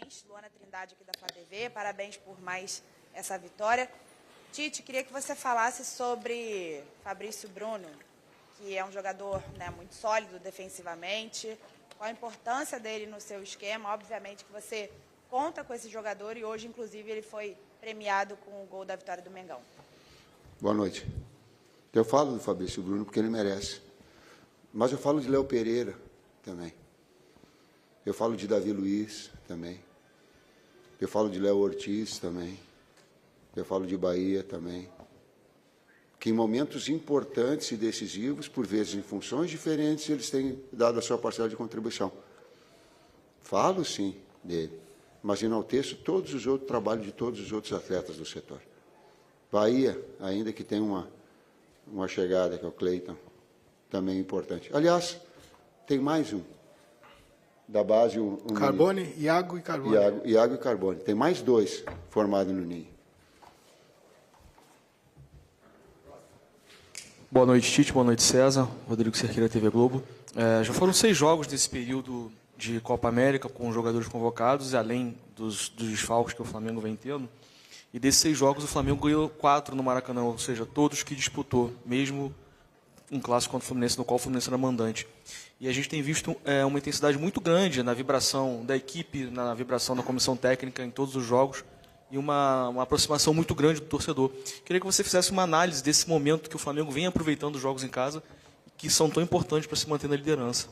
parabéns. Luana Trindade aqui da Flá TV, parabéns por mais essa vitória. Tite, queria que você falasse sobre Fabrício Bruno, que é um jogador, né, muito sólido defensivamente. Qual a importância dele no seu esquema? Obviamente que você conta com esse jogador e hoje, inclusive, ele foi premiado com o gol da vitória do Mengão. Boa noite. Eu falo do Fabrício Bruno porque ele merece. Mas eu falo de Léo Pereira também. Eu falo de Davi Luiz também. Eu falo de Léo Ortiz também. Eu falo de Bahia também. Que em momentos importantes e decisivos, por vezes em funções diferentes, eles têm dado a sua parcela de contribuição. Falo, sim, dele, mas enalteço todos os outros trabalhos de todos os outros atletas do setor. Bahia, ainda que tenha uma chegada, que é o Cleiton, também importante. Aliás, tem mais um, da base... Carbone, Iago e Carbone. Iago e Carbone. Tem mais dois formados no Ninho. Boa noite, Tite. Boa noite, César. Rodrigo Cerqueira, TV Globo. Já foram 6 jogos desse período de Copa América com jogadores convocados, além dos desfalques que o Flamengo vem tendo. E desses 6 jogos, o Flamengo ganhou 4 no Maracanã, ou seja, todos que disputou, mesmo um clássico contra o Fluminense, no qual o Fluminense era mandante. E a gente tem visto uma intensidade muito grande na vibração da equipe, na vibração da comissão técnica em todos os jogos, e uma aproximação muito grande do torcedor. Queria que você fizesse uma análise desse momento que o Flamengo vem aproveitando os jogos em casa, que são tão importantes para se manter na liderança.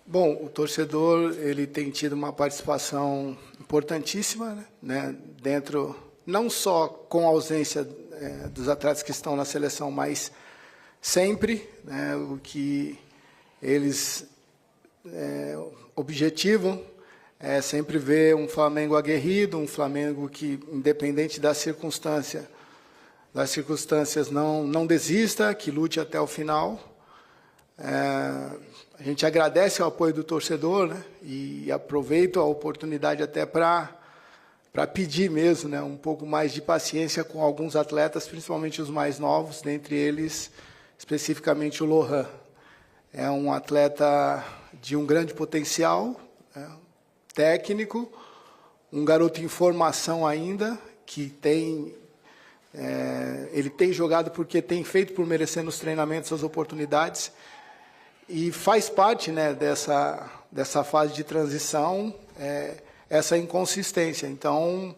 Bom, o torcedor ele tem tido uma participação importantíssima, né, dentro, não só com a ausência dos atletas que estão na seleção, mas sempre, né, o que eles objetivam é sempre ver um Flamengo aguerrido, um Flamengo que, independente das circunstâncias não desista, que lute até o final. A gente agradece o apoio do torcedor, né, e aproveito a oportunidade até para pedir mesmo, né, um pouco mais de paciência com alguns atletas, principalmente os mais novos, dentre eles, especificamente o Lohan. É um atleta de um grande potencial, né, técnico, um garoto em formação ainda, que ele tem jogado porque tem feito por merecer nos treinamentos as oportunidades, e faz parte, né, dessa fase de transição, essa inconsistência. Então,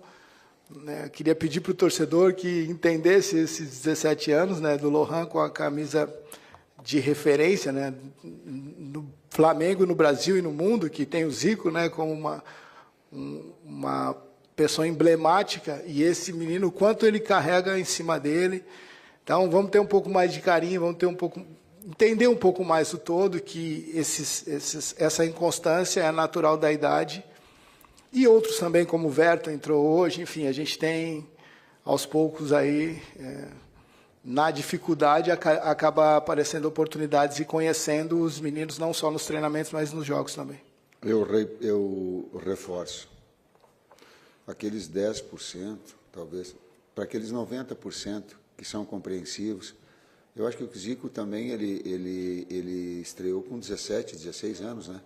né, queria pedir para o torcedor que entendesse esses 17 anos, né, do Lohan com a camisa de referência, né, no Flamengo, no Brasil e no mundo, que tem o Zico, né, como uma pessoa emblemática, e esse menino, o quanto ele carrega em cima dele. Então, vamos ter um pouco mais de carinho, vamos ter entender um pouco mais o todo, que essa inconstância é natural da idade. E outros também, como o Verto entrou hoje, enfim, a gente tem, aos poucos aí, na dificuldade, acaba aparecendo oportunidades e conhecendo os meninos, não só nos treinamentos, mas nos jogos também. Eu reforço. Aqueles 10%, talvez, para aqueles 90% que são compreensivos. Eu acho que o Zico também, ele estreou com 17, 16 anos, né?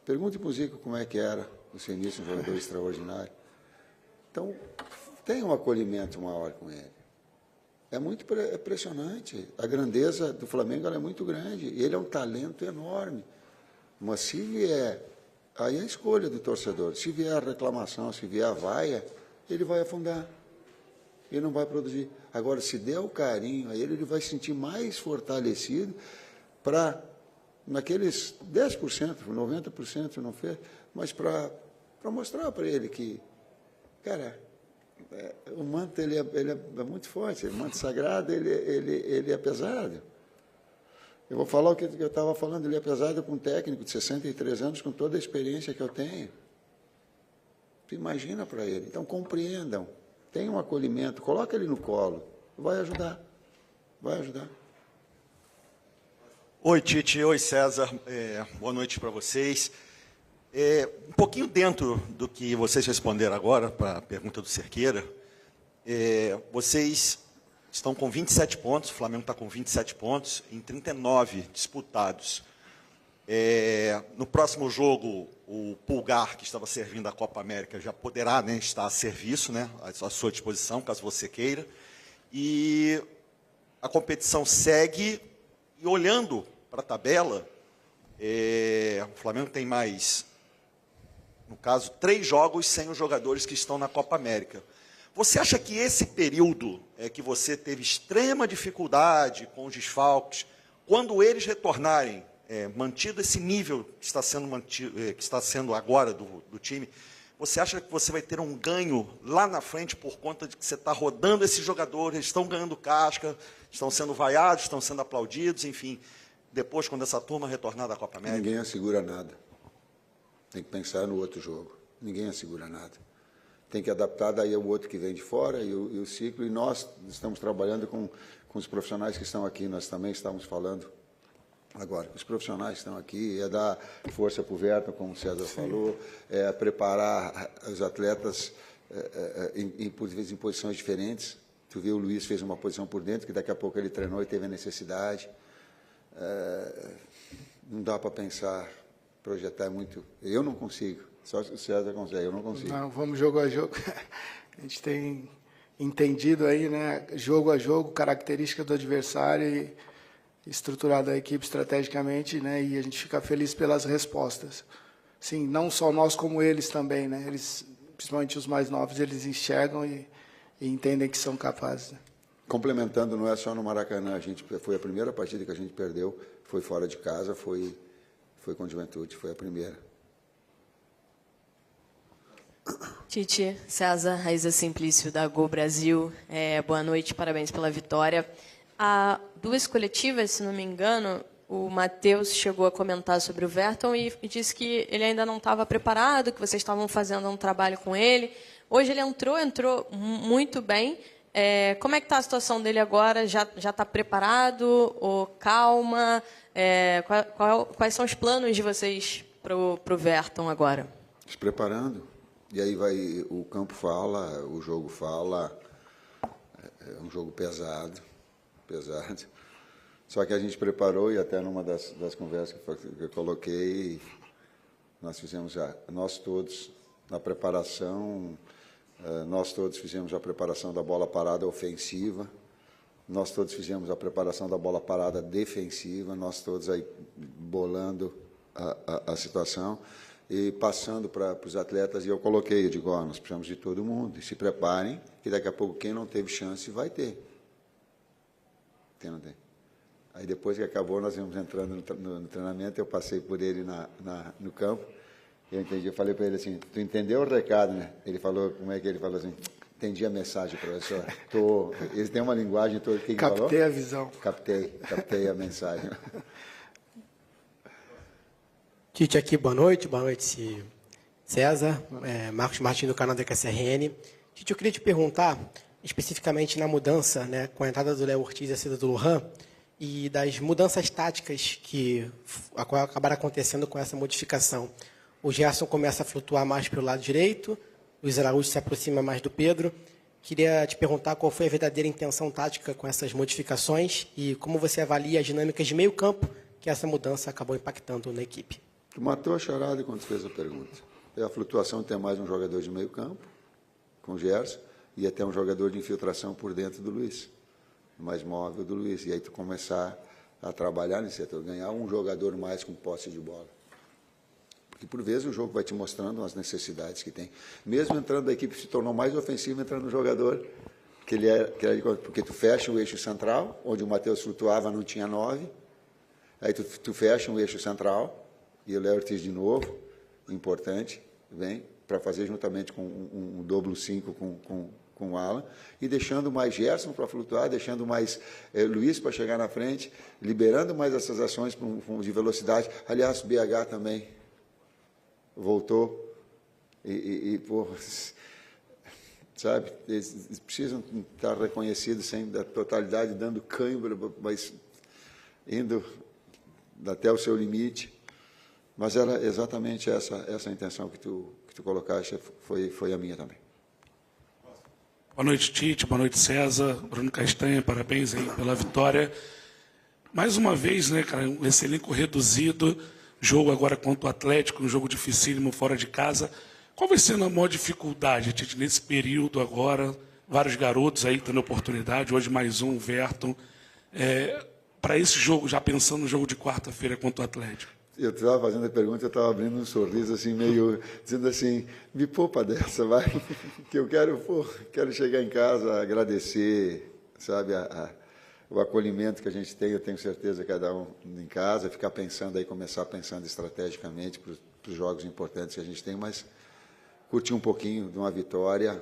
Pergunte para o Zico como é que era o seu início, um jogador extraordinário. Então, tem um acolhimento maior com ele. É muito impressionante. A grandeza do Flamengo ela é muito grande. Ele é um talento enorme. Mas se vier, aí é a escolha do torcedor. Se vier a reclamação, se vier a vaia, ele vai afundar. Ele não vai produzir. Agora, se der o carinho a ele vai se sentir mais fortalecido para, naqueles 10%, 90% não fez, mas para mostrar para ele que, cara, o manto ele é muito forte, o manto sagrado ele é pesado. Eu vou falar o que eu estava falando, ele é pesado com um técnico de 63 anos, com toda a experiência que eu tenho. Tu imagina para ele. Então, compreendam, tenham um acolhimento, coloca ele no colo, vai ajudar, vai ajudar. Oi, Tite. Oi, César. Boa noite para vocês. Um pouquinho dentro do que vocês responderam agora, para a pergunta do Cerqueira, vocês estão com 27 pontos, o Flamengo está com 27 pontos, em 39 disputados. No próximo jogo, o Pulgar, que estava servindo a Copa América, já poderá, né, estar a serviço, né, à sua disposição, caso você queira. E a competição segue, e olhando para a tabela, o Flamengo tem mais, no caso, 3 jogos sem os jogadores que estão na Copa América. Você acha que esse período que você teve extrema dificuldade com os desfalques, quando eles retornarem, mantido esse nível que está sendo, que está sendo agora do time, você acha que você vai ter um ganho lá na frente por conta de que você está rodando esses jogadores, eles estão ganhando casca, estão sendo vaiados, estão sendo aplaudidos, enfim, depois, quando essa turma retornar da Copa América? Ninguém assegura nada. Tem que pensar no outro jogo. Ninguém assegura nada. Tem que adaptar daí ao outro que vem de fora e o ciclo. E nós estamos trabalhando com os profissionais que estão aqui. Nós também estamos falando agora. Os profissionais que estão aqui, dar força para o Verton, como o César falou, preparar os atletas por vezes em posições diferentes. Tu viu, o Luiz fez uma posição por dentro, que daqui a pouco ele treinou e teve a necessidade. Não dá para pensar, projetar muito. Eu não consigo. Só o César consegue, eu não consigo. Não, vamos jogo a jogo. A gente tem entendido aí, né, jogo a jogo, característica do adversário e estruturado a equipe estrategicamente, né, e a gente fica feliz pelas respostas. Sim, não só nós como eles também, né? Eles, principalmente os mais novos, eles enxergam e entendem que são capazes. Né? Complementando, não é só no Maracanã. Foi a primeira partida que a gente perdeu, foi fora de casa, foi com o Juventude, foi a primeira. Tite, César, Raíza Simplício, da Gol Brasil. Boa noite, parabéns pela vitória. Há 2 coletivas, se não me engano, o Matheus chegou a comentar sobre o Verton e disse que ele ainda não estava preparado, que vocês estavam fazendo um trabalho com ele. Hoje ele entrou muito bem. Como é que está a situação dele agora? Já está preparado? Ou calma? Quais são os planos de vocês para o Verton agora? Se preparando. E aí o campo fala, o jogo fala. É um jogo pesado. Só que a gente preparou, e até numa das conversas que eu coloquei, nós todos, na preparação, nós todos fizemos a preparação da bola parada ofensiva, nós todos fizemos a preparação da bola parada defensiva, nós todos aí bolando a situação e passando para os atletas, e eu coloquei, eu digo, nós precisamos de todo mundo, e se preparem, que daqui a pouco quem não teve chance vai ter. Não tem. Aí depois que acabou, nós íamos entrando no treinamento, eu passei por ele no campo, eu entendi, eu falei para ele assim, tu entendeu o recado, né? Ele falou, como é que ele falou assim? Entendi a mensagem, professor. Eles têm uma linguagem toda. Que Captei falou? A visão. Captei a mensagem. Tite aqui, boa noite César, Marcos Martins do canal da QSRN. Tite, eu queria te perguntar, especificamente na mudança, né, com a entrada do Léo Ortiz e a saída do Lohan, e das mudanças táticas que acabaram acontecendo com essa modificação. O Gerson começa a flutuar mais para o lado direito, o Luiz Araújo se aproxima mais do Pedro. Queria te perguntar qual foi a verdadeira intenção tática com essas modificações e como você avalia as dinâmicas de meio campo que essa mudança acabou impactando na equipe. Tu matou a charada quando fez a pergunta. É a flutuação de ter mais um jogador de meio campo, com o Gerson, e até um jogador de infiltração por dentro do Luiz, mais móvel do Luiz. E aí tu começar a trabalhar nesse setor, ganhar um jogador mais com posse de bola. Porque, por vezes, o jogo vai te mostrando as necessidades que tem. Mesmo entrando, a equipe se tornou mais ofensiva, entrando no jogador, porque tu fecha o eixo central, onde o Matheus flutuava, não tinha 9. Aí tu fecha um eixo central, e o Léo Ortiz de novo, importante, vem para fazer juntamente com um dobro 5 com o Alan, e deixando mais Gerson para flutuar, deixando mais Luiz para chegar na frente, liberando mais essas ações de velocidade. Aliás, o BH também voltou sabe, eles precisam estar reconhecidos sem da totalidade, dando cãibra, mas indo até o seu limite. Mas era exatamente essa intenção que tu colocaste, foi a minha também. Boa noite, Tite. Boa noite, César. Bruno Castanha, parabéns aí pela vitória. Mais uma vez, né, cara, esse elenco reduzido, jogo agora contra o Atlético, um jogo dificílimo fora de casa. Qual vai ser a maior dificuldade, Tite, nesse período agora? Vários garotos aí tendo oportunidade, hoje mais um, o Verton. Para esse jogo, já pensando no jogo de quarta-feira contra o Atlético? Eu estava fazendo a pergunta, eu estava abrindo um sorriso assim, meio dizendo assim, me poupa dessa, vai, que eu quero chegar em casa, agradecer, sabe, o acolhimento que a gente tem, eu tenho certeza, cada um em casa, ficar pensando aí, começar pensando estrategicamente para os jogos importantes que a gente tem, mas curtir um pouquinho de uma vitória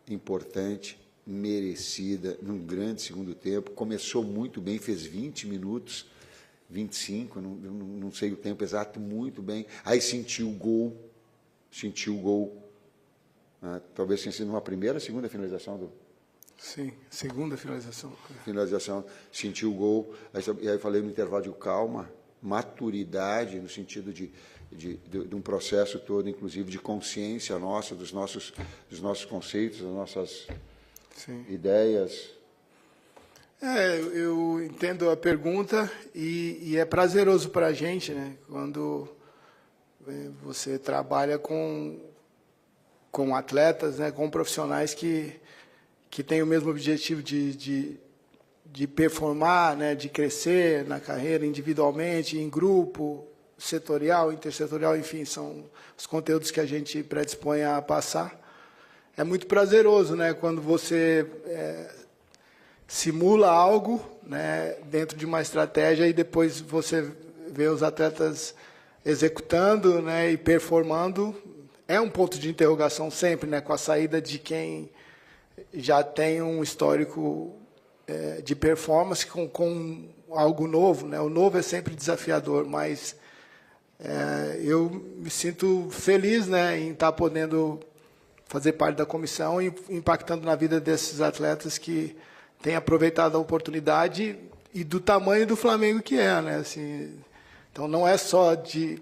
importante, merecida, num grande segundo tempo, começou muito bem, fez 20 minutos, 25, não sei o tempo exato, muito bem. Aí sentiu o gol. Talvez tenha sido uma primeira, segunda finalização Sim, segunda finalização. Sentiu o gol. E aí eu falei no intervalo de calma, maturidade, no sentido de um processo todo, inclusive de consciência nossa, dos nossos conceitos, das nossas ideias. Eu entendo a pergunta e é prazeroso para a gente, né? Quando você trabalha com atletas, né? Com profissionais que têm o mesmo objetivo de performar, né? De crescer na carreira individualmente, em grupo, setorial, intersetorial, enfim, são os conteúdos que a gente predispõe a passar. É muito prazeroso, né? Quando você simula algo, né, dentro de uma estratégia e depois você vê os atletas executando, né, e performando. É um ponto de interrogação sempre, né, com a saída de quem já tem um histórico de performance com algo novo, né? O novo é sempre desafiador, mas eu me sinto feliz, né, em estar podendo fazer parte da comissão e impactando na vida desses atletas que têm aproveitado a oportunidade e do tamanho do Flamengo que é, né? Assim, então não é só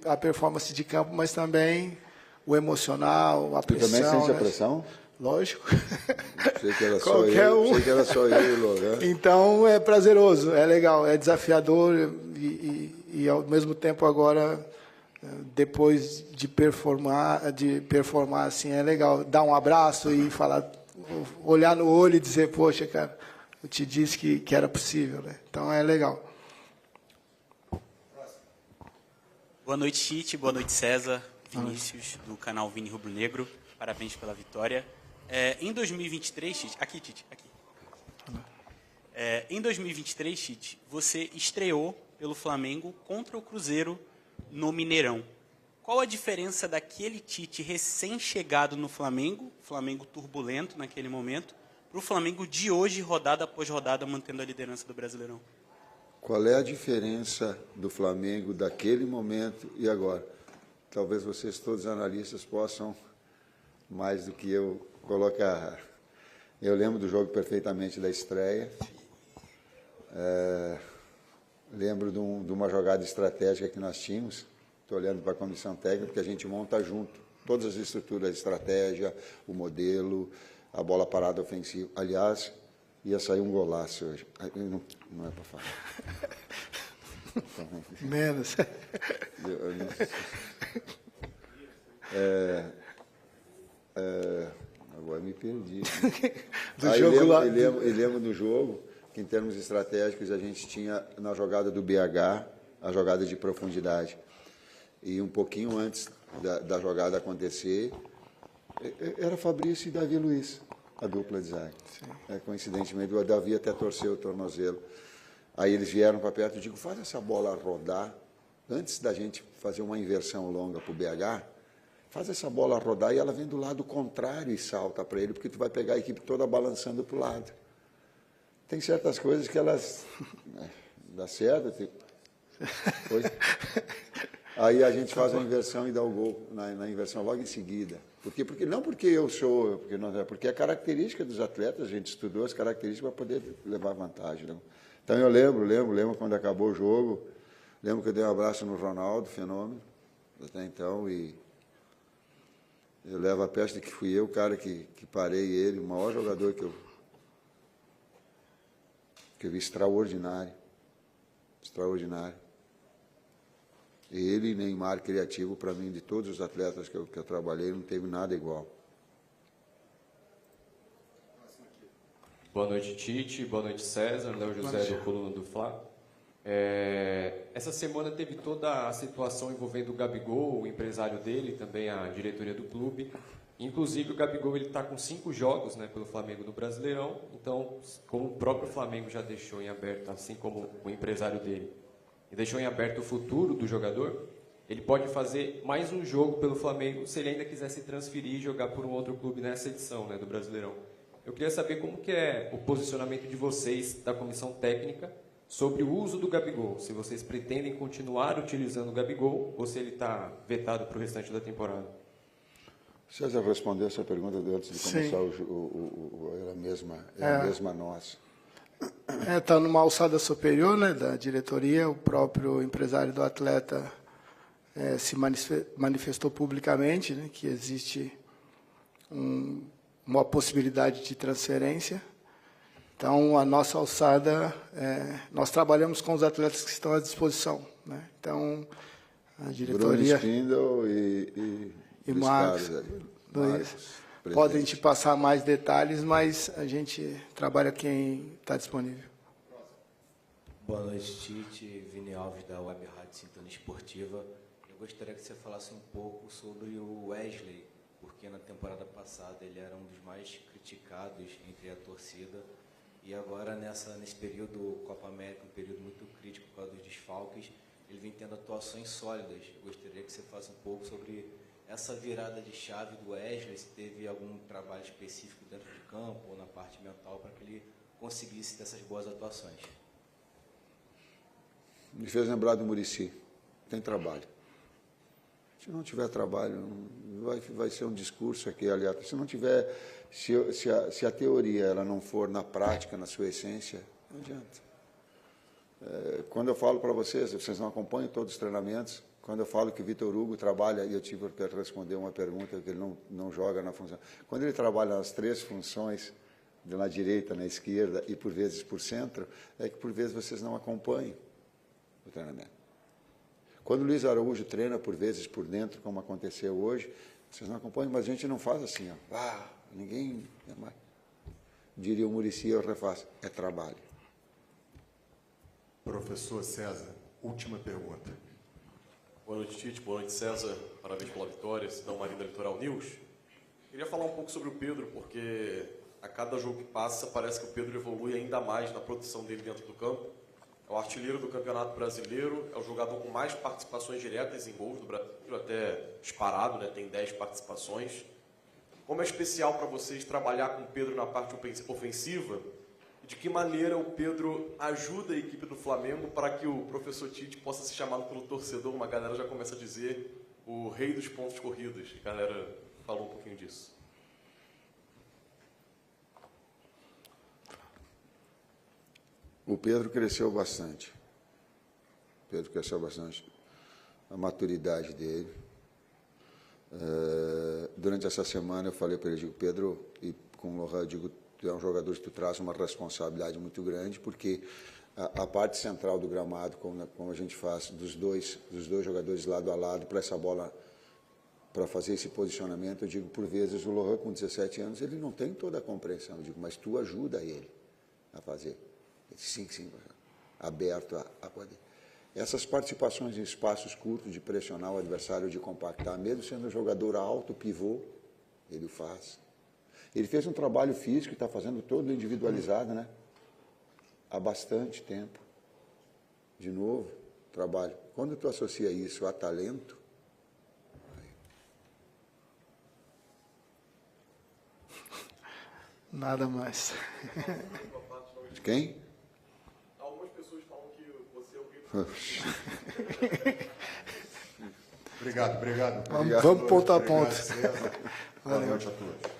a performance de campo, mas também o emocional, a pressão. Você também sente a né? pressão? Lógico. Sei que era só eu, sei que era só eu e o Logan. Então é prazeroso, é legal, é desafiador e ao mesmo tempo agora, depois de performar assim, é legal dar um abraço e falar, olhar no olho e dizer, poxa, cara, eu te disse que era possível, né? Então é legal. Boa noite, Tite. Boa noite, César. Vinícius, do canal Vini Rubro Negro. Parabéns pela vitória. Em 2023, Tite... Aqui, Tite, aqui. Em 2023, Tite, você estreou pelo Flamengo contra o Cruzeiro no Mineirão. Qual a diferença daquele Tite recém-chegado no Flamengo turbulento naquele momento, para o Flamengo de hoje, rodada após rodada, mantendo a liderança do Brasileirão? Qual é a diferença do Flamengo daquele momento e agora? Talvez vocês, todos os analistas, possam, mais do que eu, colocar. Eu lembro do jogo perfeitamente da estreia. Lembro de uma jogada estratégica que nós tínhamos. Estou olhando para a comissão técnica, porque a gente monta junto todas as estruturas, a estratégia, o modelo, a bola parada ofensiva. Aliás, ia sair um golaço hoje. Não é para falar. Menos. Agora me perdi. Lembro do jogo que, em termos estratégicos, a gente tinha na jogada do BH a jogada de profundidade. E um pouquinho antes da jogada acontecer, era Fabrício e Davi Luiz, a dupla de zaga. Coincidentemente, o Davi até torceu o tornozelo. Aí eles vieram para perto e digo, faz essa bola rodar, antes da gente fazer uma inversão longa para o BH, faz essa bola rodar e ela vem do lado contrário e salta para ele, porque tu vai pegar a equipe toda balançando para o lado. Tem certas coisas que elas... dá certo. Aí a gente faz a inversão e dá o gol na inversão logo em seguida. Porque não porque eu sou, porque é característica dos atletas, a gente estudou as características para poder levar vantagem. Não? Então eu lembro quando acabou o jogo, lembro que eu dei um abraço no Ronaldo, fenômeno, até então, e eu levo a peste que fui eu o cara que parei ele, o maior jogador que eu vi, extraordinário. Ele, Neymar, criativo, para mim, de todos os atletas que eu trabalhei, não teve nada igual. Boa noite, Tite. Boa noite, César. Léo José, do Coluna do Fla. Essa semana teve toda a situação envolvendo o Gabigol, o empresário dele, também a diretoria do clube. Inclusive, o Gabigol está com 5 jogos, né, pelo Flamengo no Brasileirão. Então, como o próprio Flamengo já deixou em aberto, assim como o empresário dele, e deixou em aberto o futuro do jogador, ele pode fazer mais um jogo pelo Flamengo se ele ainda quiser se transferir e jogar por um outro clube nessa edição, né, do Brasileirão. Eu queria saber como que é o posicionamento de vocês, da comissão técnica, sobre o uso do Gabigol. Se vocês pretendem continuar utilizando o Gabigol ou se ele está vetado para o restante da temporada. César respondeu essa pergunta antes de começar a mesma nossa. Está numa alçada superior, né, da diretoria. O próprio empresário do atleta se manifestou publicamente, né, que existe uma possibilidade de transferência. Então, a nossa alçada, nós trabalhamos com os atletas que estão à disposição, né? Então, a diretoria... Bruno Spindel e Marcos, podem te passar mais detalhes, mas a gente trabalha quem está disponível. Boa noite, Tite. Vini Alves, da Web Rádio Sintonia Esportiva. Eu gostaria que você falasse um pouco sobre o Wesley, porque na temporada passada ele era um dos mais criticados entre a torcida, e agora nesse período Copa América, um período muito crítico por causa dos desfalques, ele vem tendo atuações sólidas. Eu gostaria que você falasse um pouco sobre essa virada de chave do Wesley, se teve algum trabalho específico dentro de campo ou na parte mental para que ele conseguisse ter essas boas atuações. Me fez lembrar do Muricy. Tem trabalho. Se não tiver trabalho, vai ser um discurso aqui, aliás. Se não tiver, se a teoria ela não for na prática, na sua essência, não adianta. Quando eu falo para vocês não acompanham todos os treinamentos. Quando eu falo que o Vitor Hugo trabalha, e eu tive que responder uma pergunta que ele não joga na função. Quando ele trabalha nas 3 funções, na direita, na esquerda e por vezes por centro, é que por vezes vocês não acompanham o treinamento. Quando o Luiz Araújo treina por vezes por dentro, como aconteceu hoje, vocês não acompanham, mas a gente não faz assim, ó. Ninguém... Diria o Muricy, eu refaço, é trabalho. Professor César, última pergunta. Boa noite, Tite. Boa noite, César. Parabéns pela vitória. Cidão Marina Litoral News. Queria falar um pouco sobre o Pedro, porque a cada jogo que passa, parece que o Pedro evolui ainda mais na produção dele dentro do campo. É o artilheiro do Campeonato Brasileiro, é o jogador com mais participações diretas em gols do Brasil, até disparado, né? Tem 10 participações. Como é especial para vocês trabalhar com o Pedro na parte ofensiva? De que maneira o Pedro ajuda a equipe do Flamengo para que o professor Tite possa ser chamado pelo torcedor? Uma galera já começa a dizer o rei dos pontos corridos. A galera falou um pouquinho disso. O Pedro cresceu bastante. A maturidade dele. Durante essa semana eu falei para ele, digo, Pedro, e com o Lohan, digo, tu é um jogador que tu traz uma responsabilidade muito grande, porque a parte central do gramado, como a gente faz, dos dois jogadores lado a lado, para essa bola, para fazer esse posicionamento, eu digo, por vezes, o Lohan, com 17 anos, ele não tem toda a compreensão, eu digo, mas tu ajuda ele a fazer. Ele, sim, aberto a poder. Essas participações em espaços curtos, de pressionar o adversário, de compactar, mesmo sendo um jogador alto, pivô, ele o faz. Ele fez um trabalho físico, está fazendo todo individualizado, né? Há bastante tempo. De novo, trabalho. Quando tu associa isso a talento... Nada mais. De quem? Algumas pessoas falam que você é o rei do... Obrigado. Vamos ponto a ponto. Boa noite a todos.